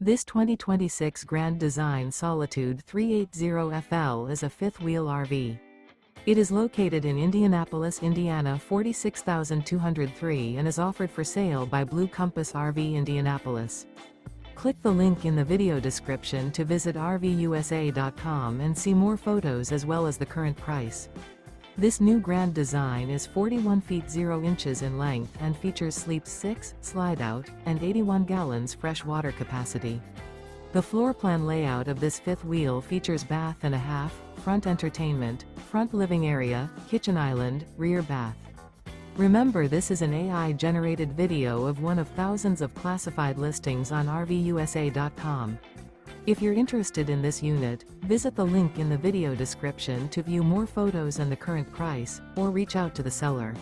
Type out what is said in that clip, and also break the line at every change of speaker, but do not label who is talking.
This 2026 Grand Design Solitude 380FL is a fifth-wheel RV. It is located in Indianapolis, Indiana 46203 and is offered for sale by Blue Compass RV Indianapolis. Click the link in the video description to visit RVUSA.com and see more photos as well as the current price. This new Grand Design is 41 feet 0 inches in length and features sleeps 6, slide-out, and 81 gallons fresh water capacity. The floor plan layout of this fifth wheel features bath and a half, front entertainment, front living area, kitchen island, rear bath. Remember, this is an AI-generated video of one of thousands of classified listings on RVUSA.com. If you're interested in this unit, visit the link in the video description to view more photos and the current price, or reach out to the seller.